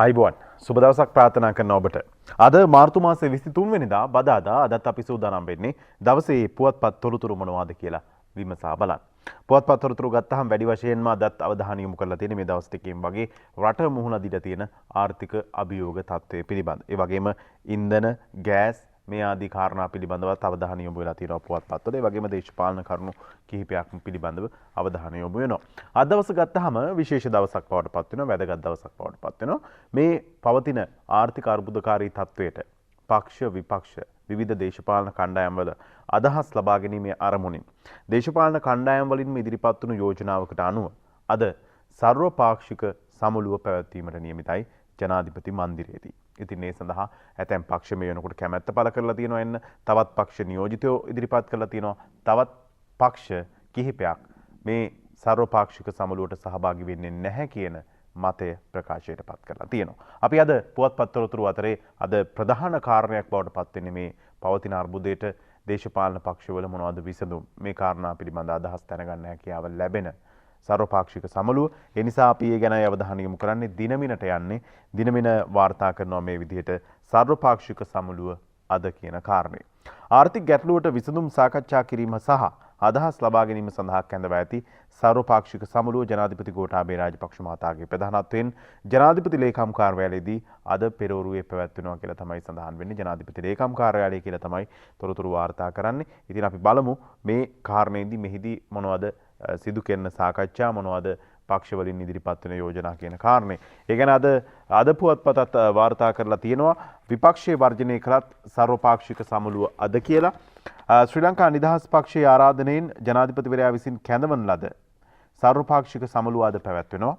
අයිබෝන් සුබ දවසක් ප්‍රාර්ථනා කරන ඔබට. අද මාර්තු මාසයේ 23 වෙනිදා බදාදා අදත් අපි සූදානම් වෙන්නේ දවසේ පුවත්පත් තොරතුරු මොනවාද කියලා විමසා බලන්න. පුවත්පත් තොරතුරු ගත්තාම වැඩි වශයෙන්ම අදත් අවධානය යොමු කරලා තියෙන්නේ මේ දවස් ටිකෙන් වගේ රට මුහුණ දීලා තියෙන ආර්ථික අභියෝග තත්ත්වය පිළිබඳ. ඒ වගේම ඉන්ධන, ගෑස් මේ ආදී කාරණා පිළිබඳව අවධානය යොමු වෙලා තියෙනවා පුවත්පත්වල. ඒ වගේම දේශපාලන කරුණු කිහිපයක්ම පිළිබඳව අවධානය යොමු වෙනවා. අද දවස ගත්තාම විශේෂ දවසක් බවට පත් වෙනවා, වැදගත් දවසක් බවට පත් වෙනවා. මේ පවතින ආර්ථික අර්බුදකාරී තත්වයට පක්ෂ විපක්ෂ විවිධ දේශපාලන කණ්ඩායම්වල අදහස් ලබා ගැනීමේ අරමුණින් දේශපාලන කණ්ඩායම් වලින් ඉදිරිපත් වුණු යෝජනාවකට අනුව අද සර්වපාක්ෂික සමුළුව පැවැත්වීමට නියමිතයි ජනාධිපති මන්දිරයේදී. ඉතින් ඒ සඳහා ඇතැම් පක්ෂ මේ වෙනකොට කැමැත්ත පළ කරලා තියෙනවා එන්න. තවත් පක්ෂ නියෝජිතයෝ ඉදිරිපත් කරලා තියෙනවා. තවත් පක්ෂ කිහිපයක් මේ සර්වපාක්ෂික සමුළුවට සහභාගී වෙන්නේ නැහැ කියන මතය ප්‍රකාශයට පත් කරලා තියෙනවා. අපි අද පුවත්පත් තොරතුරු අතරේ අද ප්‍රධාන කාරණයක් බවට පත් වෙන්නේ මේ පවතින අර්බුදයට දේශපාලන පක්ෂවල මොනවද විසඳුම් මේ කාරණා පිළිබඳ අදහස් දැනගන්න හැකියාව ලැබෙන සර්වපාක්ෂික සමුළුව. ඒ නිසා අපි ඒ ගැන අවධානය යොමු කරන්නේ දිනමිනට යන්නේ. දිනමින වාර්තා කරනවා මේ විදිහට සර්වපාක්ෂික සමුළුව අද කියන කාරණේ. ආර්ථික ගැටලුවට විසඳුම් සාකච්ඡා කිරීම සහ අදහස් ලබා ගැනීම සඳහා කැඳවා ඇති සර්වපාක්ෂික සමුළුව ජනාධිපති ගෝඨාභය රාජපක්ෂ මහතාගේ ප්‍රධානත්වයෙන් ජනාධිපති ලේකම් කාර්යාලයේදී අද පෙරවරුවේ පැවැත්වෙනවා කියලා තමයි සඳහන් වෙන්නේ. ජනාධිපති ලේකම් කාර්යාලය කියලා තමයි තොරතුරු වාර්තා කරන්නේ. ඉතින් අපි බලමු මේ කාරණේදී මෙහිදී මොනවද සිදු කරන සාකච්ඡා මොනවද පක්ෂ වලින් ඉදිරිපත් වෙන යෝජනා කියන කාරණේ. ඒ ගැන අද පුවත්පතත් වාර්තා කරලා තියෙනවා විපක්ෂයේ වර්ජනය කළත් සර්වපාක්ෂික සමුළුව අද කියලා. ශ්‍රී ලංකා නිදහස් පක්ෂයේ ආරාධනයෙන් ජනාධිපතිවරයා විසින් කැඳවන ලද සර්වපාක්ෂික සමුළුව අද පැවැත්වෙනවා.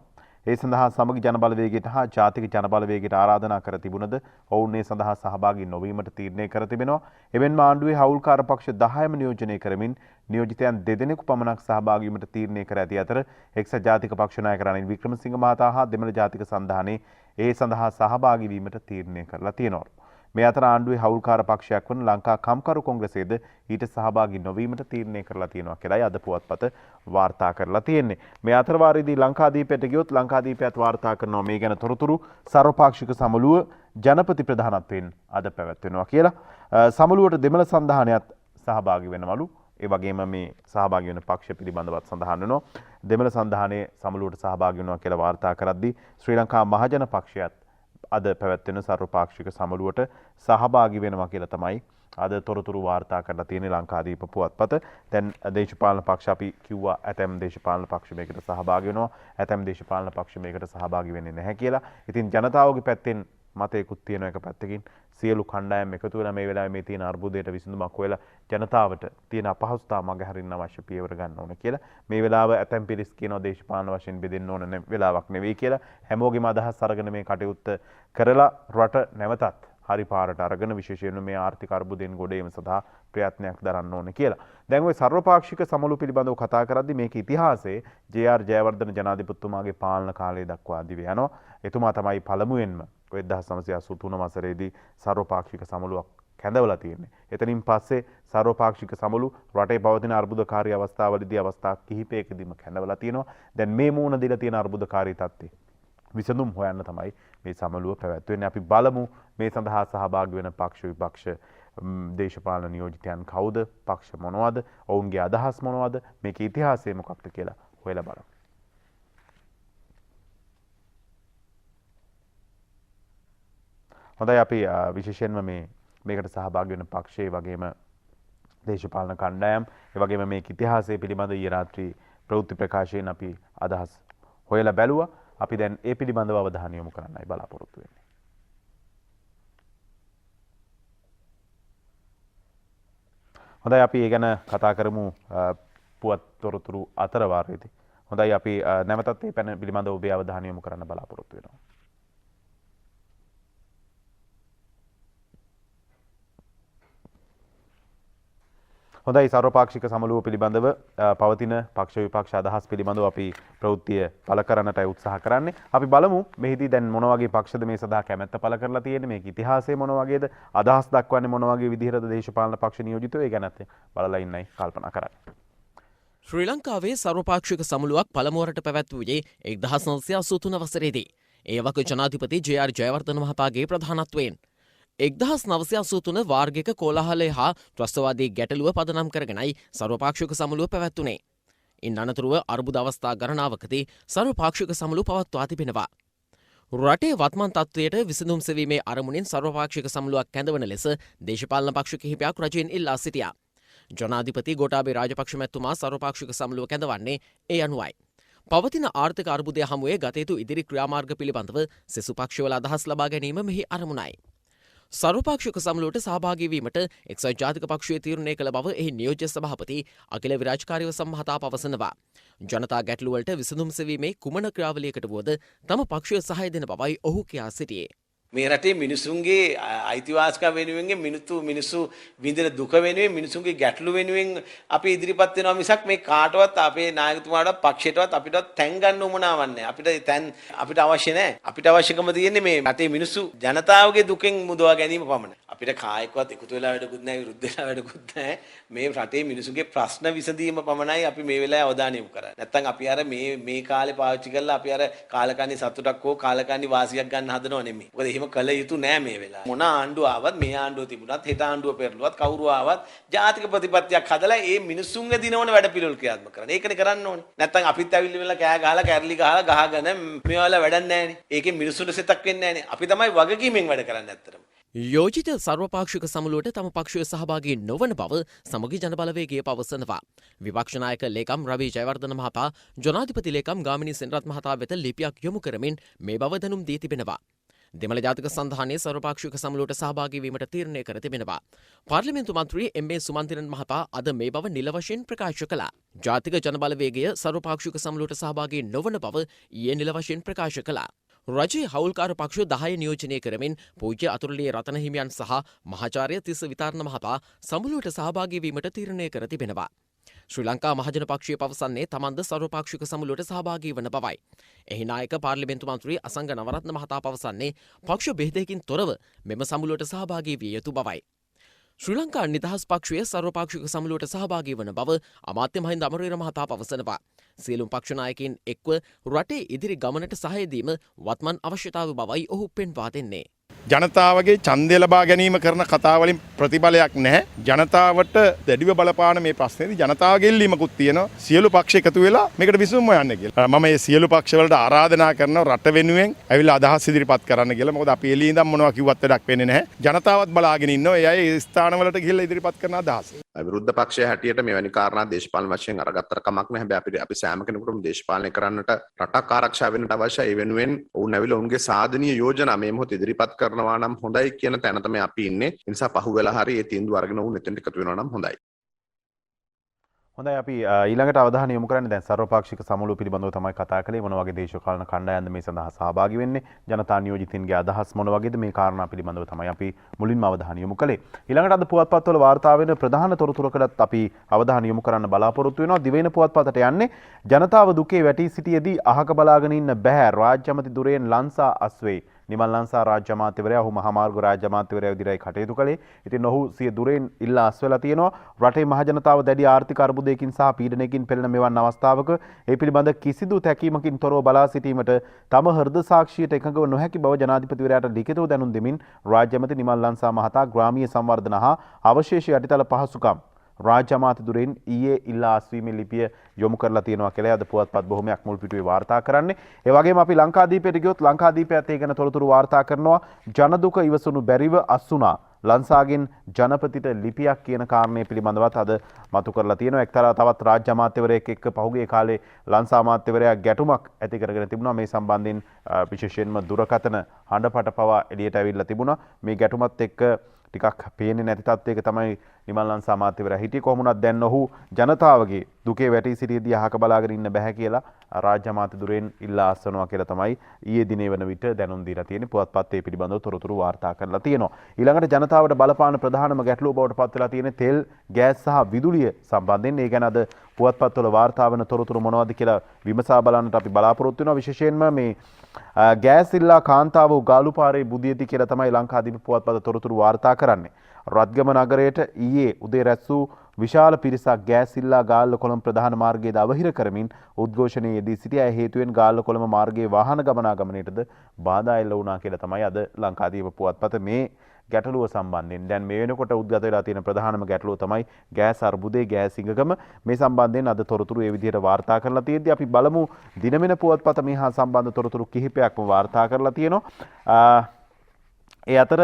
ඒ සඳහා සමගි ජනබලවේගයට හා ජාතික ජනබලවේගයට ආරාධනා කර තිබුණද ඔවුන් ඒ සඳහා සහභාගී නොවීමට තීරණය කර තිබෙනවා. එමෙන්ම ආණ්ඩුවේ හවුල්කාර පක්ෂ 10ම නියෝජනය කරමින් නියෝජිතයන් 2 දෙනෙකු පමණක් සහභාගී වීමට තීරණය කර ඇති අතර එක්සත් ජාතික පක්ෂ නායක රනිල් වික්‍රමසිංහ මහතා හා දෙමළ ජාතික සන්ධානයේ ඒ සඳහා සහභාගී වීමට තීරණය කරලා තියෙනවා. මේ අතර ආණ්ඩුවේ හවුල්කාර පක්ෂයක් වන ලංකා කම්කරු කොංග්‍රසයේද ඊට සහභාගී නොවීමට තීරණය කරලා තියෙනවා කියලායි අද පුවත්පත වාර්තා කරලා තියෙන්නේ. මේ අතර වාරයේදී ලංකාදීපයට ගියොත් ලංකාදීපයත් වාර්තා කරනවා මේ ගැන තොරතුරු සර්වපාක්ෂික සමුළුව ජනපති ප්‍රධානත්වයෙන් අද පැවැත්වෙනවා කියලා. සමුළුවට දෙමළ සන්ධානයත් සහභාගී වෙනවලු. ඒ වගේම මේ සහභාගී වෙන පක්ෂ පිළිබඳවත් සඳහන් වෙනවා. දෙමළ සන්ධානයේ සමුළුවට සහභාගී වෙනවා කියලා වාර්තා කරද්දී ශ්‍රී ලංකා මහජන පක්ෂයත් අද පැවැත්වෙන සර්වපාක්ෂික සමුළුවට සහභාගී වෙනවා කියලා තමයි අද තොරතුරු වාර්තා කරලා තියෙන්නේ ලංකාදීප පුවත්පත. දැන් දේශපාලන පක්ෂ අපි කිව්වා ඇතැම් දේශපාලන පක්ෂ මේකට සහභාගී වෙනවා. ඇතැම් දේශපාලන පක්ෂ මේකට සහභාගී වෙන්නේ නැහැ කියලා. ඉතින් ජනතාවගේ පැත්තෙන් මතයකුත් තියෙන එක පැත්තකින් සියලු කණ්ඩායම් එකතු වෙලා මේ වෙලාවේ මේ තියෙන අර්බුදයට විසඳුමක් හොයලා ජනතාවට තියෙන අපහසුතාව මගහරින්න අවශ්‍ය පියවර ගන්න ඕන කියලා. මේ වෙලාව ඇතැම් පිරිස් කියනවා දේශපාලන වශයෙන් බෙදෙන්න ඕන වෙලාවක් නෙවෙයි කියලා. හැමෝගෙම අදහස් අරගෙන මේ කටයුත්ත කරලා රට නැවතත් හරි පාරට අරගෙන විශේෂයෙන්ම මේ ආර්ථික අර්බුදයෙන් ගොඩ ඒම සඳහා ප්‍රයත්නයක් දරන්න ඕන කියලා. දැන් ওই සර්වපාක්ෂික සමුළු පිළිබඳව කතා කරද්දී මේක ඉතිහාසයේ ජේ.ආර්. ජයවර්ධන ජනාධිපතිතුමාගේ පාලන කාලය දක්වා දිව යනවා. එතුමා තමයි පළමුවෙන්ම 1983 වසරේදී සර්වපාක්ෂික සමුළුවක් කැඳවලා තියෙන්නේ. එතනින් පස්සේ සර්වපාක්ෂික සමුළු රටේ පවතින අර්බුදකාරී අවස්ථාවලදී අවස්ථා කිහිපයකදීම කැඳවලා තියෙනවා. දැන් මේ මූණ දීලා තියෙන අර්බුදකාරී තත්ත්වේ විසඳුම් හොයන්න තමයි මේ සමුළුව පැවැත්වෙන්නේ. අපි බලමු මේ සඳහා සහභාගී වෙන පක්ෂ විපක්ෂ දේශපාලන නියෝජිතයන් කවුද? පක්ෂ මොනවද? ඔවුන්ගේ අදහස් මොනවද? මේකේ ඉතිහාසය මොකක්ද කියලා හොයලා බලමු. හොඳයි අපි විශේෂයෙන්ම මේකට සහභාගී වෙන පක්ෂයේ වගේම දේශපාලන කණ්ඩායම් ඒ වගේම මේක ඉතිහාසය පිළිබඳ ඊ රාත්‍රී ප්‍රවෘත්ති ප්‍රකාශයෙන් අපි අදහස් හොයලා බැලුවා. අපි දැන් ඒ පිළිබඳව අවධානය යොමු කරන්නයි බලාපොරොත්තු වෙන්නේ. හොඳයි අපි ඒ ගැන කතා කරමු පුවත් තොරතුරු අතර වාරයේදී. හොඳයි අපි නැවතත් මේ පැන පිළිබඳව ඔබේ අවධානය යොමු කරන්න බලාපොරොත්තු වෙනවා. හොඳයි සර්වපාක්ෂික සමුළුව පිළිබඳව පවතින පක්ෂ විපක්ෂ අදහස් පිළිබඳව අපි ප්‍රවෘත්තිය පළ කරන්නටයි උත්සාහ කරන්නේ. අපි බලමු මෙහිදී දැන් මොන වගේ පක්ෂද මේ සඳහා කැමැත්ත පළ කරලා තියෙන්නේ, මේක ඉතිහාසය මොන වගේද, අදහස් දක්වන්නේ මොන වගේ විදිහටද දේශපාලන පක්ෂ නියෝජිතයෝ, ඒ ගැනත් බලලා ඉන්නයි කල්පනා කරන්නේ. ශ්‍රී ලංකාවේ සර්වපාක්ෂික සමුළුවක් පළමුවරට පැවැත්වූයේ 1983 වසරේදී. ඒ වක ජනාධිපති ජේ.ආර්. ජයවර්ධන මහතාගේ ප්‍රධානත්වයෙන් 1983 වාර්ගික කෝලාහලය හා ත්‍රස්තවාදී ගැටලුව පදනම් කරගෙනයි සර්වපාක්ෂික සමුළුව පැවැත්වුණේ. ඉන් අනතුරුව අර්බුද අවස්ථා ගණනාවකදී සර්වපාක්ෂික සමුළු පවත්වා තිබෙනවා. රටේ වත්මන් තත්ත්වයට විසඳුම් සෙවීමේ අරමුණින් සර්වපාක්ෂික සමුළුවක් කැඳවන ලෙස දේශපාලන පක්ෂ කිහිපයක් රජයෙන් ඉල්ලා සිටියා. ජනාධිපති ගෝඨාභය රාජපක්ෂ මැතිතුමා සර්වපාක්ෂික සමුළුව කැඳවන්නේ ඒ අනුවයි. පවතින ආර්ථික අර්බුදය හමුවේ ගත යුතු ඉදිරි ක්‍රියාමාර්ග පිළිබඳව සෙසු පක්ෂවල අදහස් ලබා ගැනීම මෙහි අරමුණයි. සර්වපාක්ෂික සමුළුවට සහභාගී වීමට එක්සත් ජාතික පක්ෂය තීරණය කළ බව එහි නියෝජ්‍ය සභාපති අඛිල විරාජකාරීව සම්මහතා පවසනවා. ජනතා ගැටලුවලට විසඳුම් සෙවීමේ කුමන ක්‍රියාවලියකට වුවද තම පක්ෂය සහාය දෙන බවයි ඔහු කියා සිටියේ. මේ රටේ මිනිසුන්ගේ අයිතිවාසිකම් වෙනුවෙන් මිනිස්සු විඳින දුක වෙනුවෙන් මිනිසුන්ගේ ගැටලු වෙනුවෙන් අපි ඉදිරිපත් වෙනවා මිසක් මේ කාටවත් අපේ නායකතුමාටවත් පක්ෂයටවත් අපිටවත් තැන් ගන්න උවමනාවක් නැහැ. අපිට තැන් අපිට අවශ්‍ය නැහැ. අපිට අවශ්‍යකම තියෙන්නේ මේ රටේ මිනිස්සු ජනතාවගේ දුකෙන් මුදවා ගැනීම පමණයි. අපිට කායකවත් එකතු වෙලා වැඩකුත් නැහැ, විරුද්ධ වෙලා වැඩකුත් නැහැ. මේ රටේ මිනිසුන්ගේ ප්‍රශ්න විසඳීම පමණයි අපි මේ වෙලාවේ අවධානය යොමු කරන්නේ. නැත්තම් අපි අර මේ කාලේ පාවිච්චි කරලා අපි අර කාලකන්ණි සතුටක් හෝ කාලකන්ණි වාසියක් ගන්න හදනව නෙමෙයි. මොකද එහෙම කළ යුතු නෑ මේ වෙලාවේ. මොන ආණ්ඩුව ආවත් මේ ආණ්ඩුව තිබුණත් හෙට ආණ්ඩුව පෙරළුවත් කවුරු ආවත් ජාතික ප්‍රතිපත්තියක් හදලා ඒ මිනිස්සුන්ගේ දිනවන වැඩ පිළිවෙල ක්‍රියාත්මක කරන්න. ඒකනේ කරන්න ඕනේ. නැත්තම් අපිත් ඇවිල්ලා කෑ ගහලා කැරලි ගහගෙන මේවල වැඩක් නෑනේ. ඒකෙන් මිනිස්සුන්ට සෙතක් වෙන්නේ නෑනේ. අපි තමයි වගකීමෙන් වැඩ කරන්නේ ඇත්තටම. යෝජිත සර්වපාක්ෂික සමුළුවට තම පක්ෂය සහභාගී නොවන බව සමගි ජනබලවේගය පවසනවා. විපක්ෂ නායක ලේකම් රවි ජයවර්ධන මහතා ජනාධිපති ලේකම් ගාමිණී සෙනරත් මහතා වෙත ලිපියක් යොමු කරමින් මේ බව දැනුම් දී තිබෙනවා. දෙමළ ජාතික සන්ධානයේ සර්වපාක්ෂික සමුළුවට සහභාගී වීමට තීරණය කර තිබෙනවා. පාර්ලිමේන්තු මන්ත්‍රී එම්.ඒ. සුමන්තිරන් මහතා අද මේ බව නිල වශයෙන් ප්‍රකාශ කළා. ජාතික ජනබලවේගය සර්වපාක්ෂික සමුළුවට සහභාගී නොවන බව ඊයේ නිල වශයෙන් ප්‍රකාශ කළා. රජයේ හවුල්කාර පක්ෂ 10 නියෝජනය කරමින් පූජ්‍ය අතුරුලියේ රතන හිමියන් සහ මහාචාර්ය තිස්ස විතාරණ මහතා සමුළුවට සහභාගී වීමට තීරණය කර තිබෙනවා. ශ්‍රී ලංකා මහජන පක්ෂය පවසන්නේ තමන්ද සර්වපාක්ෂික සමුළුවට සහභාගී වන බවයි. එහි නායක පාර්ලිමේන්තු මන්ත්‍රී අසංග නවරත්න මහතා පවසන්නේ පක්ෂ බෙහෙතකින් තොරව මෙම සමුළුවට සහභාගී විය යුතු බවයි. ශ්‍රී ලංකා නිදහස් පක්ෂය සර්වපාක්ෂික සමුළුවට සහභාගී වන බව අමාත්‍ය මහින්ද අමරවීර මහතා පවසනවා. සියලුම පක්ෂ නායකයින් එක්ව රටේ ඉදිරි ගමනට සහාය දීම වත්මන් අවශ්‍යතාව බවයි ඔහු පෙන්වා දෙන්නේ. ජනතාවගේ ඡන්දය ලබා ගැනීම කරන කතාවලින් ප්‍රතිඵලයක් නැහැ. ජනතාවට දැඩිව බලපාන මේ ප්‍රශ්නේදී ජනතාවගේ ඉල්ලීමකුත් තියෙනවා. සියලු පක්ෂ එකතු වෙලා මේකට විසඳුම් හොයන්න කියලා. මම මේ සියලු පක්ෂවලට ආරාධනා කරනවා රට වෙනුවෙන් ඇවිල්ලා අදහස් ඉදිරිපත් කරන්න කියලා. මොකද අපි එළියේ ඉඳන් මොනවා කිව්වත් වැඩක් වෙන්නේ නැහැ. ජනතාවත් බලාගෙන ඉන්නවා. ඒ අය ඒ ස්ථානවලට ගිහිල්ලා ඉදිරිපත් කරන අදහස්. විරුද්ධ පක්ෂය හැටියට මෙවැනි කාරණා දේශපාලන වශයෙන් අරගත්තට කමක් නැහැ. හැබැයි අපි සෑම කෙනෙකුටම දේශපාලනය කරන්නට රටක් ආරක්ෂා වෙන්නට අවශ්‍යයි. ඒ වෙනුවෙන් ඔවුන් ඇවිල්ලා ඔවුන්ගේ සාධනීය යෝජනා මේ මොහොත ඉදිරිපත් කරනවා නම් හොඳයි කියන තැන තමයි අපි ඉන්නේ. ඒ නිසා පහුවෙලා හරි ඒ තීන්දුව අරගෙන ඔවුන් එතනට එකතු වෙනවා නම් හොඳයි. හොඳයි අපි ඊළඟට අවධානය යොමු කරන්නේ දැන් සර්වපාක්ෂික සමුළුව පිළිබඳව තමයි කතා කළේ. මොන වගේ දේශපාලන කණ්ඩායම්ද මේ සඳහා සහභාගී වෙන්නේ? ජනතා නියෝජිතින්ගේ අදහස් මොන වගේද? මේ කාරණා පිළිබඳව තමයි අපි මුලින්ම අවධානය යොමු කළේ. ඊළඟට අද පුවත්පත්වල වාර්තා වෙන ප්‍රධාන තොරතුරකටත් අපි අවධානය යොමු කරන්න බලාපොරොත්තු වෙනවා. දිවයින පුවත්පතට යන්නේ ජනතාව දුකේ වැටී සිටියේදී අහක බලාගෙන ඉන්න බෑ. රාජ්‍ය ඇමති දුරෙන් ලංසා අස්වේ. නිමල් ලංසා රාජ්‍ය අමාත්‍යවරයා ඔහු මහාමාර්ග රාජ්‍ය අමාත්‍යවරයා විදිහටයි කටයුතු කළේ. ඉතින් ඔහු සිය දුරෙන් ඉල්ලා අස්වැලා තියෙනවා. රටේ මහ ජනතාව දැඩි ආර්ථික අර්බුදයකින් සහ පීඩනයකින් පෙළෙන මෙවන් අවස්ථාවක ඒ පිළිබඳ කිසිදු තැකීමකින් තොරව බලා සිටීමට තම හෘද සාක්ෂියට එකඟව නොහැකි බව ජනාධිපතිවරයාට ලිඛිතව දැනුම් දෙමින් රාජ්‍ය ඇමති නිමල් ලංසා මහතා ග්‍රාමීය සංවර්ධන හා අවශේෂ යටිතල පහසුකම් රාජ්‍ය අමාත්‍ය දුරෙන් ඊයේ ඉල්ලා අස්වීමේ ලිපිය යොමු කරලා තියෙනවා කියලා අද පුවත්පත් බොහොමයක් මුල් පිටුවේ වාර්තා කරන්නේ. ඒ වගේම අපි ලංකාදීපයට ගියොත් ලංකාදීපයත් ඒ ගැන තොරතුරු වාර්තා කරනවා. ජනදුක ඉවසුණු බැරිව අස්සුණා. ලංසාගෙන් ජනපතිට ලිපියක් කියන කාරණය පිළිබඳවත් අද මතු කරලා තියෙනවා. එක්තරා තවත් රාජ්‍ය අමාත්‍යවරයෙක් එක්ක පහුගිය කාලේ ලංසා අමාත්‍යවරයා ගැටුමක් ඇති කරගෙන තිබුණා. මේ සම්බන්ධයෙන් විශේෂයෙන්ම දුරකථන හඬපට පවා එළියට ඇවිල්ලා තිබුණා. මේ ගැටුමත් එක්ක ටිකක් පේන්නේ නැති තත්ත්වයක තමයි නිමල් ලංසා අමාත්‍යවරයා හිටියේ. කොහොම වුණත් දැන් ඔහු ජනතාවගේ දුකේ වැටී සිටියේදී අහක බලාගෙන ඉන්න බෑ කියලා රාජ්‍ය අමාත්‍ය දුරෙන් ඉල්ලා අස්වනවා කියලා තමයි ඊයේ දිනේ වන විට දැනුම් දීලා තියෙන්නේ. පුවත්පත් පිළිබඳව තොරතුරු වාර්තා කරලා තියෙනවා. ඊළඟට ජනතාවට බලපාන ප්‍රධානම ගැටලුව බවට පත් වෙලා තියෙන්නේ තෙල්, ගෑස් සහ විදුලිය සම්බන්ධයෙන්. ඒ ගැන අද පුවත්පත්වල වාර්තා වෙන තොරතුරු මොනවද කියලා විමසා බලන්නට අපි බලාපොරොත්තු වෙනවා. විශේෂයෙන්ම මේ ගෑස් ඉල්ලා කාන්තාව ගාලුපාරේ බුදියති කියලා තමයි ලංකාදීප පුවත්පත තොරතුරු වාර්තා කරන්නේ. රත්ගම නගරයට ඊයේ උදේ රැස් වූ විශාල පිරිසක් ගෑස් ඉල්ලා ගාල්ල කොළඹ ප්‍රධාන මාර්ගයේද අවහිර කරමින් උද්ඝෝෂණයේ යෙදී සිටි අය හේතුවෙන් ගාල්ල කොළඹ මාර්ගයේ වාහන ගමනාගමනයටද බාධා එල්ල වුණා කියලා තමයි අද ලංකාදීප පුවත්පත මේ ගැටලුව සම්බන්ධයෙන් දැන් මේ වෙනකොට උද්ගත වෙලා තියෙන ප්‍රධානම ගැටලුව තමයි ගෑස් අර්බුදයේ ගෑස් ඉඟකම මේ සම්බන්ධයෙන් අද තොරතුරු ඒ විදිහට වාර්තා කරලා තියෙද්දි අපි බලමු දිනමින පුවත්පත මේ හා සම්බන්ධ තොරතුරු කිහිපයක්ම වාර්තා කරලා තියෙනවා. ඒ අතර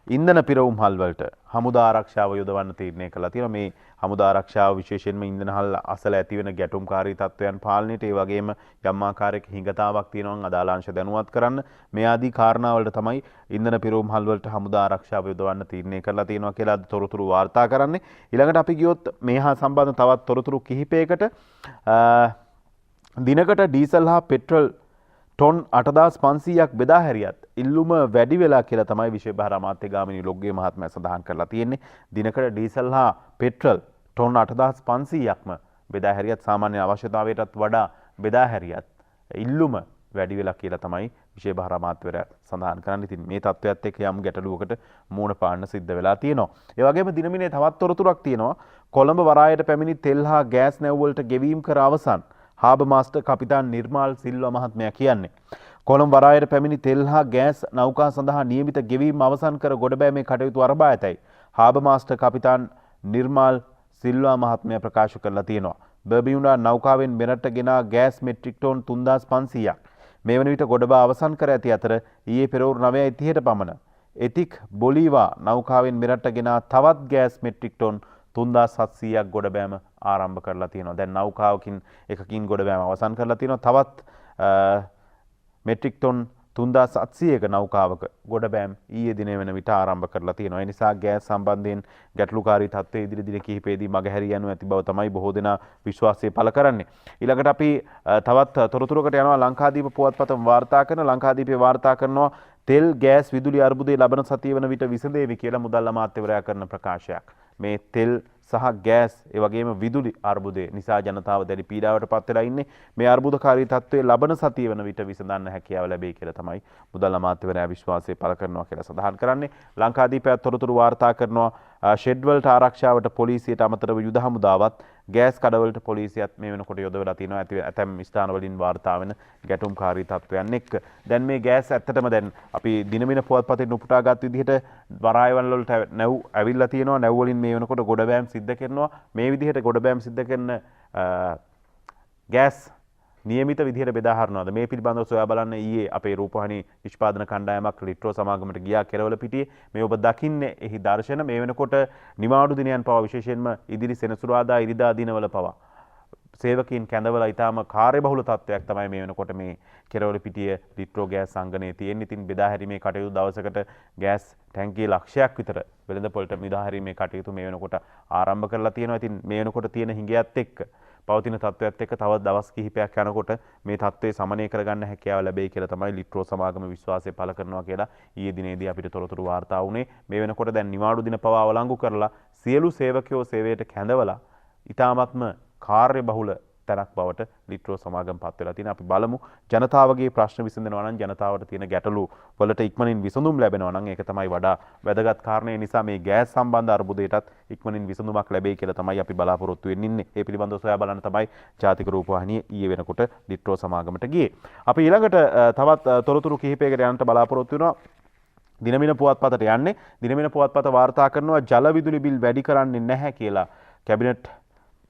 ඉන්ධන පිරවුම්හල් වලට හමුදා ආරක්ෂාව යොදවන්න තීරණය කළා තියෙනවා. මේ හමුදා ආරක්ෂාව විශේෂයෙන්ම ඉන්ධනහල් අසල ඇතිවෙන ගැටුම්කාරී තත්ත්වයන් පාලනයට ඒ වගේම යම් ආකාරයක හිඟතාවක් තියෙනවා අදාළ අංශ දැනුවත් කරන්න මේ ආදී කාරණා වලට තමයි ඉන්ධන පිරවුම්හල් වලට හමුදා ආරක්ෂාව යොදවන්න තීරණය කරලා තියෙනවා කියලා අද තොරතුරු වාර්තා කරන්නේ. ඊළඟට අපි ගියොත් මේ හා සම්බන්ධ තවත් තොරතුරු කිහිපයකට දිනකට ඩීසල් හා පෙට්‍රල් ටොන් 8500ක් බෙදා හැරියත් ඉල්ලුම වැඩි වෙලා කියලා තමයි විශේෂ බාර අමාත්‍ය ගාමිණී ලොග්ගේ මහත්මයා සඳහන් කරලා තියෙන්නේ. දිනකට ඩීසල් හා පෙට්‍රල් ටොන් 8500ක්ම බෙදා හැරියත් සාමාන්‍ය අවශ්‍යතාවයටත් වඩා බෙදා හැරියත් ඉල්ලුම වැඩි වෙලා කියලා තමයි විශේෂ බාර අමාත්‍යවරයා සඳහන් කරන්නේ. ඉතින් මේ තත්ත්වයත් එක්ක යම් ගැටලුවකට මුහුණ පාන්න සිද්ධ වෙලා තියෙනවා. ඒ වගේම දිනමිනේ තවත් තොරතුරක් තියෙනවා. කොළඹ වරායට පැමිණි තෙල් හා ගෑස් නැව් වලට ගෙවීම් කර අවසන් හාබර් මාස්ටර් කපිතාන් නිර්මාල් සිල්වා මහත්මයා කියන්නේ කොළඹ වරායට පැමිණි තෙල් හා ගෑස් නෞකා සඳහා නියමිත ගෙවීම් අවසන් කර ගොඩබෑමේ කටයුතු අරඹා ඇතැයි හාබර් මාස්ටර් කපිතාන් නිර්මාල් සිල්වා මහත්මයා ප්‍රකාශ කරලා තියෙනවා. බර්මියුඩා නෞකාවෙන් මෙරට ගෙනා ගෑස් මෙට්‍රික් ටන් 3500ක් මේ වන විට ගොඩබා අවසන් කර ඇති අතර ඊයේ පෙරවරු 9:30ට පමණ එතික් බොලීවා නෞකාවෙන් මෙරට ගෙනා තවත් ගෑස් මෙට්‍රික් ටන් 3700ක් ගොඩබෑම ආරම්භ කරලා තියෙනවා. දැන් නෞකාවකින් එකකින් ගොඩබෑම අවසන් කරලා තියෙනවා. තවත් මෙට්‍රික් ටන් 3700ක නෞකාවක ගොඩබෑම් ඊයේ දිනේ වෙන විට ආරම්භ කරලා තියෙනවා. ඒ නිසා ගෑස් සම්බන්ධයෙන් ගැටලුකාරී තත්ත්වයේ ඉදිරි දින කිහිපෙදී මගහැරී යනු ඇති බව තමයි බොහෝ දෙනා විශ්වාසය පළ කරන්නේ. ඊළඟට අපි තවත් තොරතුරකට යනවා. ලංකාදීප පුවත්පත වාර්තා කරන ලංකාදීපේ වාර්තා කරනවා තෙල් ගෑස් විදුලි අර්බුදයේ ලබන සතිය වන විට විසඳේවි කියලා මුදල් අමාත්‍යවරයා කරන ප්‍රකාශයක්. මේ තෙල් සහ ගෑස් ඒ වගේම විදුලි අර්බුදය නිසා ජනතාව දැඩි පීඩාවට පත් වෙලා ඉන්නේ. මේ අර්බුදකාරී තත්ත්වයේ ලබන සතිය වන විට විසඳන්න හැකියාව ලැබෙයි කියලා තමයි මුදල් අමාත්‍යවරයා විශ්වාසය පළ කරනවා කියලා සඳහන් කරන්නේ. ලංකාදීපයත් තොරතුරු වාර්තා කරනවා ෂෙඩ් වලට ආරක්ෂාවට පොලිසියට අමතරව යුද හමුදාවත් ගෑස් කඩවලට පොලිසියත් මේ වෙනකොට යොදවලා තියෙනවා. ඇතැම් ස්ථානවලින් වාර්තා වෙන ගැටුම්කාරී තත්ත්වයන් එක්ක. දැන් මේ ගෑස් ඇත්තටම දැන් අපි දිනමින පුවත්පතෙන් උපුටාගත් විදිහට වරායවල් වලට නැව් ඇවිල්ලා තියෙනවා. නැව් වලින් මේ වෙනකොට ගොඩබෑම් සිද්ධ කරනවා. මේ විදිහට ගොඩබෑම් සිද්ධ කරන ගෑස් නියමිත විදිහට බෙදා හරිනවද මේ පිළිබඳව සොයා බලන්න ඊයේ අපේ රූපවාහිනී නිෂ්පාදන කණ්ඩායමක් ලිට්‍රෝ සමාගමට ගියා කෙරවල පිටියේ. මේ ඔබ දකින්නේ එහි දර්ශන. මේ වෙනකොට නිවාඩු දිනයන් පවා විශේෂයෙන්ම ඉදිරි සෙනසුරාදා ඉරිදා දිනවල පවා සේවකීන් කැඳවලා ඊටාම කාර්යබහුල තත්ත්වයක් තමයි මේ වෙනකොට මේ කෙරවල පිටිය ලිට්‍රෝ ගෑස් සංගණයේ තියෙන්නේ. ඉතින් බෙදා හැරීමේ කටයුතු දවසකට ගෑස් ටැංකිය ලක්ෂයක් විතර වෙළඳපොළට බෙදා හැරීමේ කටයුතු මේ වෙනකොට ආරම්භ කරලා තියෙනවා. ඉතින් මේ වෙනකොට තියෙන හිඟයත් එක්ක පවතින තත්ත්වයක් එක්ක තවත් දවස් කිහිපයක් යනකොට මේ තත්ත්වය සමනය කරගන්න හැකියාව ලැබෙයි කියලා තමයි ලිට්‍රෝ සමාගම විශ්වාසය පළ කරනවා කියලා ඊයේ දිනේදී අපිට තොරතුරු වාර්තා වුණේ. මේ වෙනකොට දැන් නිවාඩු දින පවා අවලංගු කරලා සියලු සේවකයෝ සේවයට කැඳවලා ඉතාමත්ම කාර්යබහුල තැනක් බවට ලිට්‍රෝ සමාගම පත් වෙලා තියෙනවා. අපි බලමු ජනතාවගේ ප්‍රශ්න විසඳනවා නම් ජනතාවට තියෙන ගැටලු වලට ඉක්මනින් විසඳුම් ලැබෙනවා නම් ඒක තමයි වඩා වැදගත් කාරණේ. නිසා මේ ගෑස් සම්බන්ධ අර්බුදයටත් ඉක්මනින් විසඳුමක් ලැබෙයි කියලා තමයි අපි බලාපොරොත්තු වෙන්නේ ඉන්නේ. ඒ පිළිබඳව සොයා බලන්න තමයි ජාතික රූපවාහිනිය ඊයේ වෙනකොට ලිට්‍රෝ සමාගමට ගියේ. අපි ඊළඟට තවත් තොරතුරු කිහිපයකට යන්නට බලාපොරොත්තු වෙනවා. දිනමින පුවත්පතට යන්නේ. දිනමින පුවත්පත වාර්තා කරනවා ජල විදුලි බිල් වැඩි කරන්නේ නැහැ කියලා කැබිනට්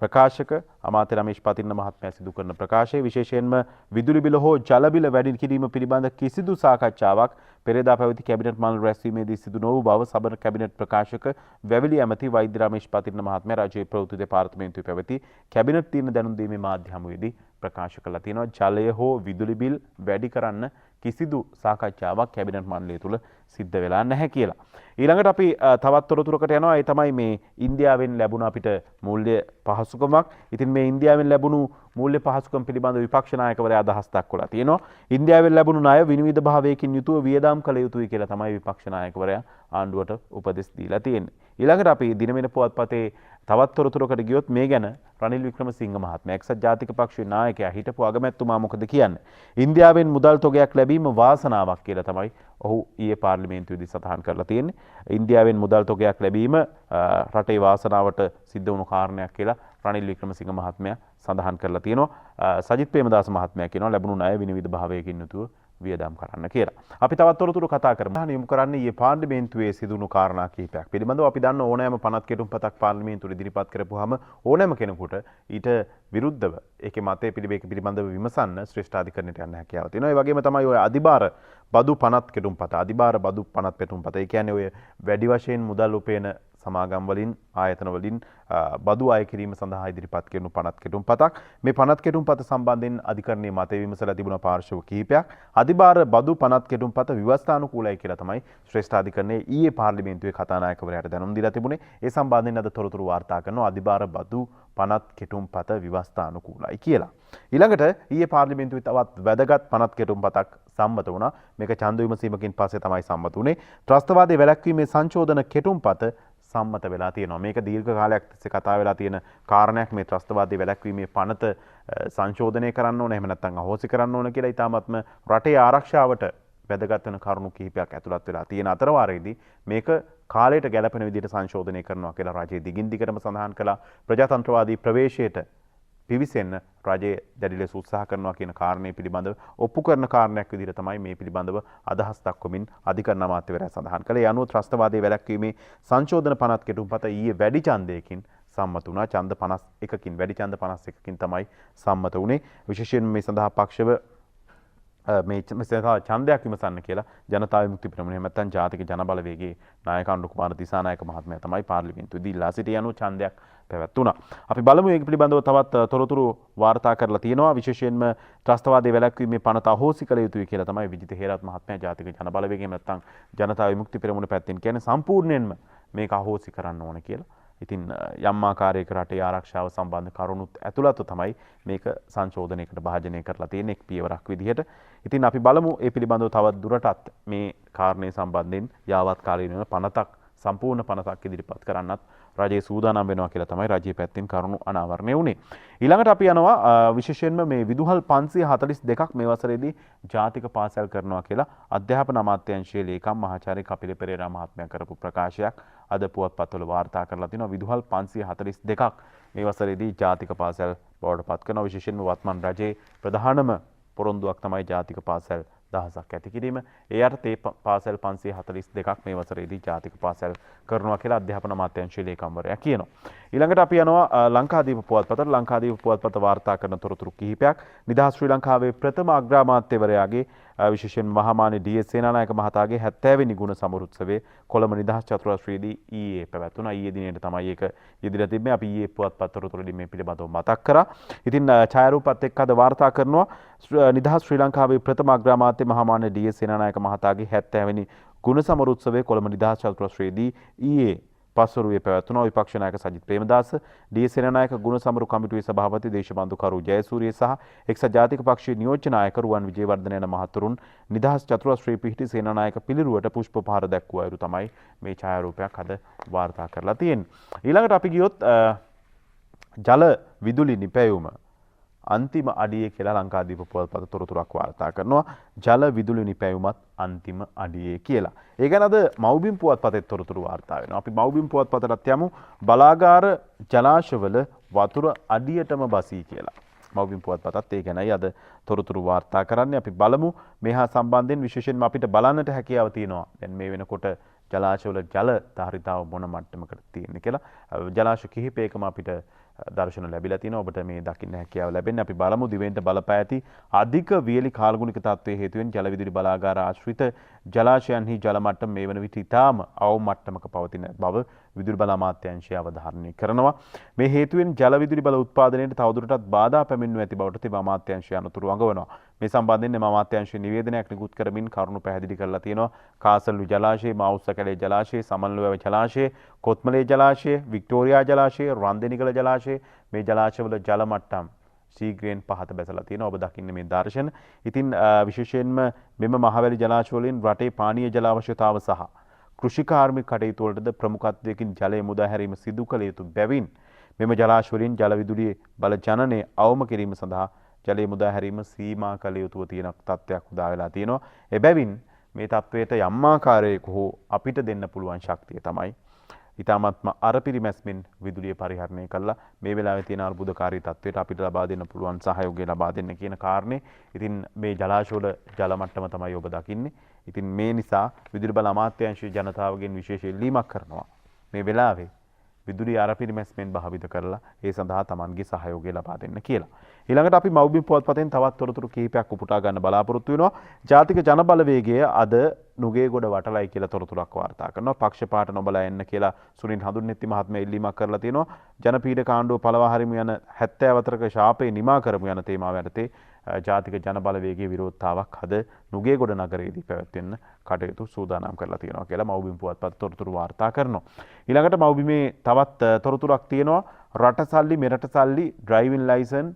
ප්‍රකාශක අමාත්‍ය රමේෂ් පතින්න මහත්මයා සිදු කරන ප්‍රකාශය. විශේෂයෙන්ම විදුලි බිල හෝ ජල බිල වැඩි කිරීම පිළිබඳ කිසිදු සාකච්ඡාවක් පෙරේදා පැවති කැබිනට් මණ්ඩල රැස්වීමේදී සිදු නොවූ බව සබර කැබිනට් ප්‍රකාශක වැවිලි ඇමති වෛද්‍ය රමේෂ් පතින්න මහත්මයා රාජ්‍ය ප්‍රවෘත්ති දෙපාර්තමේන්තුවේ පැවති කැබිනට් තීරණ දැනුම් දීමේ මාධ්‍ය හමුවේදී ප්‍රකාශ කළා තියෙනවා. ජලය හෝ විදුලි බිල් වැඩි කරන්න කිසිදු සාකච්ඡාවක් කැබිනට් මණ්ඩලය තුල සිද්ධ වෙලා නැහැ කියලා. ඊළඟට අපි තවත් තොරතුරකට යනවා. ඒ තමයි මේ ඉන්දියාවෙන් ලැබුණ අපිට මූල්‍ය පහසුකමක්. ඉතින් මේ ඉන්දියාවෙන් ලැබුණු මූල්‍ය පහසුකම් පිළිබඳ විපක්ෂ නායකවරයා අදහස් දක්වලා තියෙනවා. ඉන්දියාවෙන් ලැබුණු ණය විනිවිද භාවයකින් යුතුව වියදම් කළ යුතුයි කියලා තමයි විපක්ෂ නායකවරයා ආණ්ඩුවට උපදෙස් දීලා තියෙන්නේ. ඊළඟට අපි දිනමින පුවත්පතේ තවත් තොරතුරකට ගියොත් මේ ගැන රනිල් වික්‍රමසිංහ මහත්මයා එක්සත් ජාතික පක්ෂයේ නායකයා හිටපු අගමැතිතුමා මොකද කියන්නේ? ඉන්දියාවෙන් මුදල් තොගයක් ලැබී ලැබීම වාසනාවක් කියලා තමයි ඔහු ඊයේ පාර්ලිමේන්තුවේදී සටහන් කරලා තියෙන්නේ. ඉන්දියාවෙන් මුදල් තොගයක් ලැබීම රටේ වාසනාවට සිද්ධ වුණු කාරණයක් කියලා රනිල් වික්‍රමසිංහ මහත්මයා සඳහන් කරලා තියෙනවා. සජිත් ප්‍රේමදාස මහත්මයා කියනවා ලැබුණු ණය විනිවිද භාවයකින් යුතුව වියදම් කරන්න කියලා. අපි තවත් තොරතුරු කතා කරමු. යොමු කරන්නේ ඊයේ පාර්ලිමේන්තුවේ සිදුණු කාරණා කිහිපයක් පිළිබඳව. අපි දන්න ඕනෑම පනත් කෙටුම්පතක් පාර්ලිමේන්තුවේ ඉදිරිපත් කරපුවාම ඕනෑම කෙනෙකුට ඊට විරුද්ධව ඒකේ මතය පිළිබඳව විමසන්න ශ්‍රේෂ්ඨාධිකරණයට යන්න හැකියාව තියෙනවා. ඒ වගේම තමයි ඔය අධිභාර බදු පනත් කෙටුම්පත, අධිභාර බදු පනත් පෙටුම්පත. ඒ කියන්නේ ඔය වැඩි වශයෙන් මුදල් උපයන සමාගම් වලින් ආයතන වලින් බදු අය කිරීම සඳහා ඉදිරිපත් කරන පනත් කෙටුම්පතක්. මේ පනත් කෙටුම්පත සම්බන්ධයෙන් අධිකරණයේ මතය විමසලා තිබුණ පාර්ශව කිහිපයක්. අධිභාර බදු පනත් කෙටුම්පත ව්‍යවස්ථානුකූලයි කියලා තමයි ශ්‍රේෂ්ඨාධිකරණයේ ඊයේ පාර්ලිමේන්තුවේ කතානායකවරයාට දැනුම් දීලා තිබුණේ. ඒ සම්බන්ධයෙන් අද තොරතුරු වාර්තා කරනවා අධිභාර බදු පනත් කෙටුම්පත ව්‍යවස්ථානුකූලයි කියලා. ඊළඟට ඊයේ පාර්ලිමේන්තුවේ තවත් වැදගත් පනත් කෙටුම්පතක් සම්මත වුණා. මේක ඡන්ද විමසීමකින් පස්සේ තමයි සම්මත වුණේ. ත්‍රස්තවාදී වැළැක්වීමේ සංශෝධන කෙටුම්පත සම්මත වෙලා තියෙනවා. මේක දීර්ඝ කාලයක් තිස්සේ කතා වෙලා තියෙන කාරණයක්. මේ ත්‍රස්තවාදී වැළැක්වීමේ පනත සංශෝධනය කරන්න ඕන, එහෙම නැත්නම් අහෝසි කරන්න ඕන කියලා ඊටාත්ම රටේ ආරක්ෂාවට වැදගත් වෙන කරුණු කිහිපයක් ඇතුළත් වෙලා තියෙන අතරවාරයේදී මේක කාලයට ගැලපෙන විදිහට සංශෝධනය කරනවා කියලා රජයේ දිගින් දිගටම සඳහන් කළා. ප්‍රජාතන්ත්‍රවාදී ප්‍රවේශයට පිවිසෙන්න රජයේ දැඩි ලෙස උත්සාහ කරනවා කියන කාරණේ පිළිබඳව ඔප්පු කරන කාරණයක් විදිහට තමයි මේ පිළිබඳව අදහස් දක්වමින් අධිකරණ අමාත්‍යවරයා සඳහන් කළේ. ඒ අනුව ත්‍රස්තවාදයේ වැළැක්වීමේ සංශෝධන පනත් කෙටුම්පත ඊයේ වැඩි ඡන්දයකින් සම්මත වුණා. ඡන්ද 51කින් වැඩි ඡන්ද 51කින් තමයි සම්මත වුණේ. විශේෂයෙන් මේ සඳහා පක්ෂව මේ ඡන්දයක් විමසන්න කියලා ජනතා විමුක්ති පෙරමුණ එහෙම නැත්නම් ජාතික ජනබලවේගයේ නායක අනුර කුමාර දිසානායක මහත්මයා තමයි පාර්ලිමේන්තුවේදී ඉල්ලා සිටි යනු ඡන්දයක් පැවැත්වුණා. අපි බලමු මේක පිළිබඳව තවත් තොරතුරු වාර්තා කරලා තියෙනවා. විශේෂයෙන්ම ත්‍රස්තවාදයේ වැළැක්වීමේ පනත අහෝසි කළ යුතුයි කියලා තමයි විජිත හේරත් මහත්මයා ජාතික ජනබලවේගයේ නැත්නම් ජනතා විමුක්ති පෙරමුණ පැත්තෙන් කියන්නේ සම්පූර්ණයෙන්ම මේක අහෝසි කරන්න ඕන කියලා. ඉතින් යම් ආකාරයක රටේ ආරක්ෂාව සම්බන්ධ කරුණුත් ඇතුළත්ව තමයි මේක සංශෝධනයකට භාජනය කරලා තියෙන එක් පියවරක් විදිහට. ඉතින් අපි බලමු ඒ පිළිබඳව තවත් දුරටත් මේ කාරණේ සම්බන්ධයෙන් යාවත් කාලීනව පනතක් සම්පූර්ණ පනතක් ඉදිරිපත් කරන්නත් රජයේ සූදානම් වෙනවා කියලා තමයි රජයේ පැත්තෙන් කරුණු අනාවරණය වුණේ. ඊළඟට අපි යනවා විශේෂයෙන්ම මේ විදුහල් 542ක් මේ වසරේදී ජාතික පාසල් කරනවා කියලා අධ්‍යාපන අමාත්‍යාංශයේ ලේකම් මහාචාර්ය කපිල පෙරේරා මහත්මයා කරපු ප්‍රකාශයක් අද පුවත්පත්වල වාර්තා කරලා තිනවා. විදුහල් 542ක් මේ වසරේදී ජාතික පාසල් බවට පත් කරනවා. විශේෂයෙන්ම වත්මන් රජයේ ප්‍රධානම පොරොන්දුවක් තමයි ජාතික පාසල් 1000ක් ඇති කිරීම. ඒ අර්ථේ පාසල් 542ක් මේ වසරේදී ජාතික පාසල් කරනවා කියලා අධ්‍යාපන අමාත්‍යාංශයේ ලේකම්වරයා කියනවා. ඊළඟට අපි යනවා ලංකාදීප පුවත්පතට. ලංකාදීප පුවත්පත වාර්තා කරන තොරතුරු කිහිපයක්. නිදහස් ශ්‍රී ලංකාවේ ප්‍රථම අග්‍රාමාත්‍යවරයාගේ විශේෂයෙන් මහාමානි ඩී.එස්. සේනානායක මහතාගේ 70 වෙනි ගුණ සමරුත්සවයේ කොළඹ නිදහස් චතුරාශ්‍රයේදී ඊයේ පැවැත්වුණා. ඊයේ දිනේට තමයි ඒක යෙදিলা තිබෙන්නේ. අපි ඊයේ පුවත්පත් තොරතුරුවලින් මේ පිළිබඳව මතක් කරා. ඉතින් ඡායාරූපත් එක්ක අද වාර්තා කරනවා නිදහස් ශ්‍රී ලංකාවේ ප්‍රථම අග්‍රාමාත්‍ය මහාමානි ඩී.එස්. සේනානායක මහතාගේ 70 වෙනි ගුණ සමරුත්සවයේ කොළඹ නිදහස් චතුරාශ්‍රයේදී ඊයේ පස්වරුවේ පැවැත්වුණා. විපක්ෂ නායක සජිත් ප්‍රේමදාස, ඩී.එස්. සේනානායක ගුණ සමරු කමිටුවේ සභාපති දේශබන්දු කරු ජයසූරිය සහ එක්සත් ජාතික පක්ෂයේ නියෝජ්‍ය නායක රුවන් විජේවර්ධන යන මහතුරුන් නිදහස් චතුරාශ්‍රයේ පිහිටි සේනානායක පිළිරුවට පුෂ්ප පහර දැක්වූ අයුරු තමයි මේ ඡායාරූපයක් අද වාර්තා කරලා තියෙන්නේ. ඊළඟට අපි ගියොත් ජල විදුලි නිපැයුම අන්තිම අඩියේ කියලා ලංකාදීප පුවත්පත තොරතුරක් වාර්තා කරනවා. ජල විදුලි නිපැයුමත් අන්තිම අඩියේ කියලා. ඒ ගැන අද මව්බිම් පුවත්පතේ තොරතුරු වාර්තා වෙනවා. අපි මව්බිම් පුවත්පතට යමු. බලාගාර ජලාශවල වතුර අඩියටම බසී කියලා. මව්බිම් පුවත්පතත් ඒ ගැනයි අද තොරතුරු වාර්තා කරන්නේ. අපි බලමු මේහා සම්බන්ධයෙන් විශේෂයෙන්ම අපිට බලන්නට හැකියාව තියෙනවා. දැන් මේ වෙනකොට ජලාශවල ජල ධාරිතාව මොන මට්ටමකට තියෙන්නේ කියලා. ජලාශ කිහිපයකම අපිට දර්ශන ලැබිලා තියෙනවා. ඔබට මේ දකින්න හැකියාව ලැබෙන්නේ. අපි බලමු දිවෙන්ට බලපෑ ඇති අධික වියලි කාල්ගුණික තත්ත්වයේ හේතුවෙන් ජල විදුලි බලාගාර ආශ්‍රිත ජලාශයන්හි ජල මට්ටම මේ වන විට ඉතාම අවම මට්ටමක පවතින බව විදුලි බල අමාත්‍යාංශය අවධාරණය කරනවා. මේ හේතුවෙන් ජල විදුලි බල උත්පාදනයට තවදුරටත් බාධා පැමිණෙනු ඇති බවට තිබ අමාත්‍යාංශය අනතුරු අඟවනවා. මේ සම්බන්ධයෙන් එම අමාත්‍යාංශය නිවේදනයක් නිකුත් කරමින් කරුණු පැහැදිලි කරලා තියෙනවා. කාසල්ලු ජලාශය, මාඋස්සකැලේ ජලාශය, සමන්ලුවැව ජලාශය, කොත්මලේ ජලාශය, වික්ටෝරියා ජලාශය, රන්දෙනිගල ජලාශය මේ ජලාශවල ජල මට්ටම් ශීඝ්‍රයෙන් පහත බැසලා තියෙනවා. ඔබ දකින්නේ මේ දර්ශන. ඉතින් විශේෂයෙන්ම මෙම මහවැලි ජලාශවලින් රටේ පානීය ජල අවශ්‍යතාව සහ කෘෂිකාර්මික කටයුතු වලටද ප්‍රමුඛත්වයකින් ජලය මුදා හැරීම සිදු කළ යුතු බැවින් මෙම ජලාශවලින් ජල විදුලි බල ජනනය අවම කිරීම සඳහා ජලය මුදා හැරීම සීමා කළ යුතුව තියෙන තත්ත්වයක් උදා වෙලා තියෙනවා. එබැවින් මේ තත්ත්වයට යම් ආකාරයක හෝ අපිට දෙන්න පුළුවන් ශක්තිය තමයි ඊ타මත්ම අරපිරිමැස්මින් විදුලිය පරිහරණය කළා මේ වෙලාවේ තියෙන අර්බුදකාරී තත්ත්වයට අපිට ලබා දෙන්න පුළුවන් සහයෝගය ලබා දෙන්න කියන කාරණේ. ඉතින් මේ ජලාශවල ජල මට්ටම තමයි ඔබ දකින්නේ. ඉතින් මේ නිසා විදුලි බල අමාත්‍යාංශයේ ජනතාවගෙන් විශේෂ ඉල්ලීමක් කරනවා. මේ වෙලාවේ විදුලි අරපිරිමැස්මෙන් භාවිත කරලා ඒ සඳහා Tamanගේ සහයෝගය ලබා දෙන්න කියලා. ඊළඟට අපි මව්බිම් පුවත්පතෙන් තවත් තොරතුරු කිහිපයක් උපුටා ගන්න බලාපොරොත්තු වෙනවා. ජාතික ජනබලවේගය අද නුගේගොඩ වටලයි කියලා තොරතුරක් වාර්තා කරනවා. පක්ෂපාත නොබලා එන්න කියලා සුනිල් හඳුන්නෙත්ති මහත්මයා ඉල්ලීමක් කරලා තියෙනවා. ජනපීඩ කාණ්ඩුව පළවා හරිමු යන 74ක ශාපේ නිමා කරමු යන තේමාව යටතේ ජාතික ජනබලවේගයේ විරෝධතාවක් අද නුගේගොඩ නගරයේදී පැවැත්වෙන්න කටයුතු සූදානම් කරලා තියෙනවා කියලා මව්බිම් පුවත්පත් තොරතුරු වාර්තා කරනවා. ඊළඟට මව්බිමේ තවත් තොරතුරක් තියෙනවා. රට සල්ලි මෙරට සල්ලි ඩ්‍රයිවිං ලයිසන්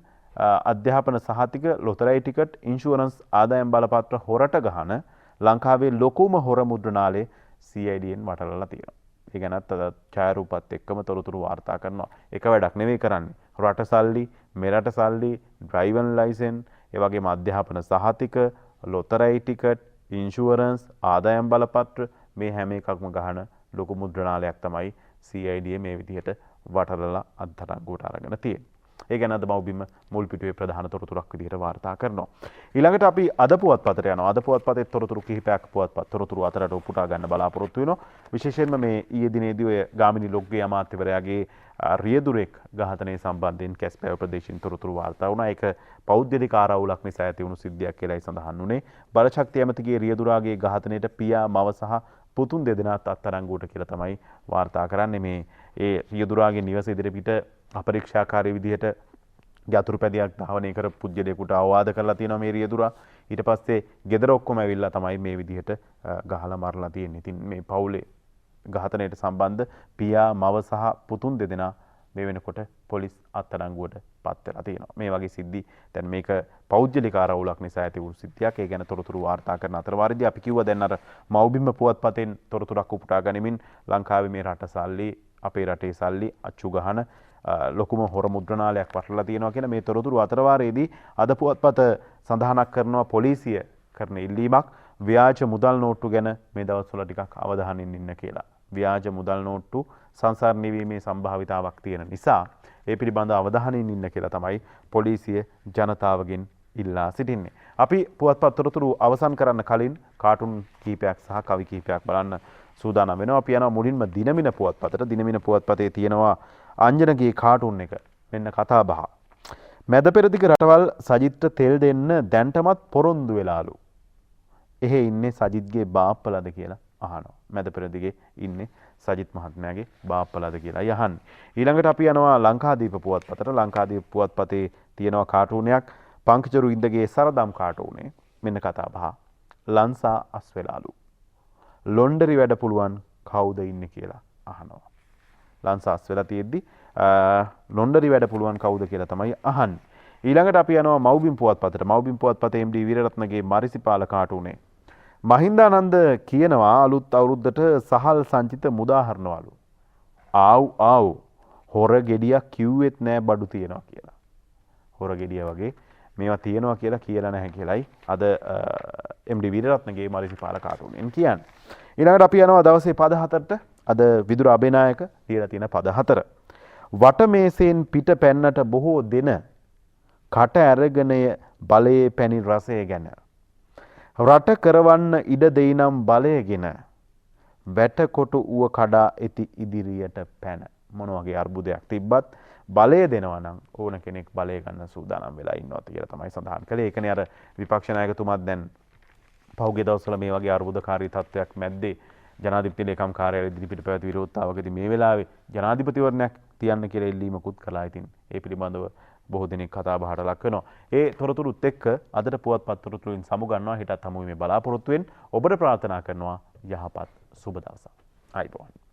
අධ්‍යාපන සහතික ලොතරැයි ටිකට් ඉන්ෂුරන්ස් ආදායම් බලපත්‍ර හොරට ගහන ලංකාවේ ලොකුම හොර මුද්‍රණාලය CIDN වටලලා තියෙනවා. ඒ ගැනත් ඡායාරූපත් එක්කම තොරතුරු වාර්තා කරනවා. එක වැඩක් නෙවෙයි කරන්නේ. රට සල්ලි මෙරට සල්ලි ඩ්‍රයිවිං ලයිසන් ඒ වගේම අධ්‍යාපන සහතික ලොතරැයි ටිකට් ඉන්ෂුරන්ස් ආදායම් බලපත්‍ර මේ හැම එකක්ම ගහන ලොකු මුද්‍රණාලයක් තමයි CID මේ විදිහට වටලලා අත්අඩංගුවට අරගෙන තියෙන්නේ. ඒ ගැන අද මව්බිම මුල් පිටුවේ ප්‍රධාන තොරතුරක් විදිහට වාර්තා කරනවා. ඊළඟට අපි අද පුවත්පතට යනවා. අද පුවත්පතේ තොරතුරු කිහිපයක් පුවත්පත් තොරතුරු අතරට උපුටා ගන්න බලාපොරොත්තු වෙනවා. විශේෂයෙන්ම මේ ඊයේ දිනේදී ඔය ගාමිණී ලොග්ගේ අමාත්‍යවරයාගේ රියදුරෙක් ඝාතනය සම්බන්ධයෙන් කැස්පෑව ප්‍රදේශින් තොරතුරු වාර්තා වුණා. ඒක පෞද්ගලික ආරවුලක් නිසා ඇති වුණු සිද්ධියක් කියලායි සඳහන් වුණේ. බලශක්ති ඇමතිගේ රියදුරාගේ ඝාතනයට පියා මව සහ පුතුන් දෙදෙනාත් අත්අඩංගුවට කියලා තමයි වාර්තා කරන්නේ. මේ ඒ රියදුරාගේ නිවස ඉදිරිපිට අපරීක්ෂාකාරී විදිහට යතුරු පැදියක් ධාවනය කර පුජ්‍යලයකට අවවාද කරලා තියෙනවා මේ රියදුරා. ඊට පස්සේ ගෙදර ඔක්කොම ඇවිල්ලා තමයි මේ විදිහට ගහලා මරලා තියෙන්නේ. ඉතින් මේ පවුලේ ඝාතනයට සම්බන්ධ පියා මව සහ පුතුන් දෙදෙනා මේ වෙනකොට පොලිස් අත්අඩංගුවට පත් වෙලා තියෙනවා. මේ වගේ සිද්ධි දැන් මේක පෞද්ගලික ආරවුලක් නිසා ඇති වූ සිද්ධියක්. ඒ ගැන තොරතුරු වාර්තා කරන අතරවාරදී අපි කිව්වා දැන් අර මව්බිම පුවත්පතෙන් තොරතුරක් උපුටා ගනිමින් ලංකාවේ මේ රට සල්ලි අපේ රටේ සල්ලි අච්චු ගහන ලොකුම හොර මුද්‍රණාලයක් වටලා තියෙනවා කියන මේ තොරතුරු අතරවාරයේදී අද පුවත්පත සඳහනක් කරනවා පොලිසිය කරන ඉල්ලීමක් ව්‍යාජ මුදල් නෝට්ටු ගැන මේ දවස්වල ටිකක් අවධානයෙන් ඉන්න කියලා. ව්‍යාජ මුදල් නෝට්ටු සංසරණය වීමේ සම්භාවිතාවක් තියෙන නිසා ඒ පිළිබඳ අවධානයෙන් ඉන්න කියලා තමයි පොලිසිය ජනතාවගෙන් ඉල්ලා සිටින්නේ. අපි පුවත්පත් තොරතුරු අවසන් කරන්න කලින් කාටුන් කීපයක් සහ කවි කීපයක් බලන්න සූදානම් වෙනවා. අපි යනවා මුලින්ම දිනමින පුවත්පතට. දිනමින පුවත්පතේ තියෙනවා අංජනගේ කාටුන් එක. මෙන්න කතා බහ. මැද පෙරදිග රටවල් සජිත්ට තෙල් දෙන්න දැන්ටමත් පොරොන්දු වෙලාලු. එහෙ ඉන්නේ සජිත්ගේ බාප්පලාද කියලා අහනවා. මැද පෙරදිගේ ඉන්නේ සජිත් මහත්මයාගේ බාප්පලාද කියලා යහන්නේ. ඊළඟට අපි යනවා ලංකාදීප පුවත්පතට. ලංකාදීප පුවත්පතේ තියෙනවා කාටුනයක් පංකජරු ඉන්දගේ සරදම් කාටුනේ. මෙන්න කතා බහ. ලන්සා අස්වෙලාලු. ලොන්ඩරි වැඩ පුළුවන් කවුද ඉන්නේ කියලා අහනවා. ලන්සාස් වෙලා තියෙද්දි ලොන්ඩරි වැඩ පුළුවන් කවුද කියලා තමයි අහන්නේ. ඊළඟට අපි යනවා මව්බිම් පුවත්පතට. මව්බිම් පුවත්පතේ MD වීරරත්නගේ මරිසිපාල කාටුනේ. මහින්දානන්ද කියනවා අලුත් අවුරුද්දට සහල් සංචිත මුදාහරනවලු. ආව් හොර ගෙඩියක් කිව්වෙත් නෑ බඩු තියනවා කියලා. හොර ගෙඩිය වගේ මේවා තියෙනවා කියලා කියලා නැහැ කියලයි අද MD වීරරත්නගේ මරිසිපාල කාටුනෙන් කියන්නේ. ඊළඟට අපි යනවා දවසේ පද 4ට. අද විදුර අබේනායක ලියලා තියෙන පද 4. වටමේසෙන් පිට පැන්නට බොහෝ දෙන කට ඇරගෙන බලයේ පැණි රසය ගැන රට කරවන්න ඉඩ දෙයිනම් බලයගෙන වැටකොටු ඌව කඩා ඇති ඉදිරියට පැන. මොන වගේ අර්බුදයක් තිබ්බත් බලය දෙනවා නම් ඕන කෙනෙක් බලය ගන්න සූදානම් වෙලා ඉන්නවා කියලා තමයි සඳහන් කළේ. ඒකනේ අර විපක්ෂ 나යකතුමාත් දැන් පහුගිය දවස්වල මේ වගේ අර්බුදකාරී තත්ත්වයක් මැද්දේ ජනාධිපති ලේකම් කාර්යාලය ඉදිරිපිට පැවති විරෝධතාවකදී මේ වෙලාවේ ජනාධිපතිවරණයක් තියන්න කියලා ඉල්ලීමකුත් කළා. ඉතින් ඒ පිළිබඳව බොහෝ දෙනෙක් කතා බහට ලක් වෙනවා. ඒ තොරතුරුත් එක්ක අදට පුවත්පත් තොරතුරුෙන් සමුගන්නවා. හෙටත් හමු වීමේ බලාපොරොත්තු වෙන්න ඔබට ප්‍රාර්ථනා කරනවා යහපත් සුබ දවසක්. ආයිබෝන්.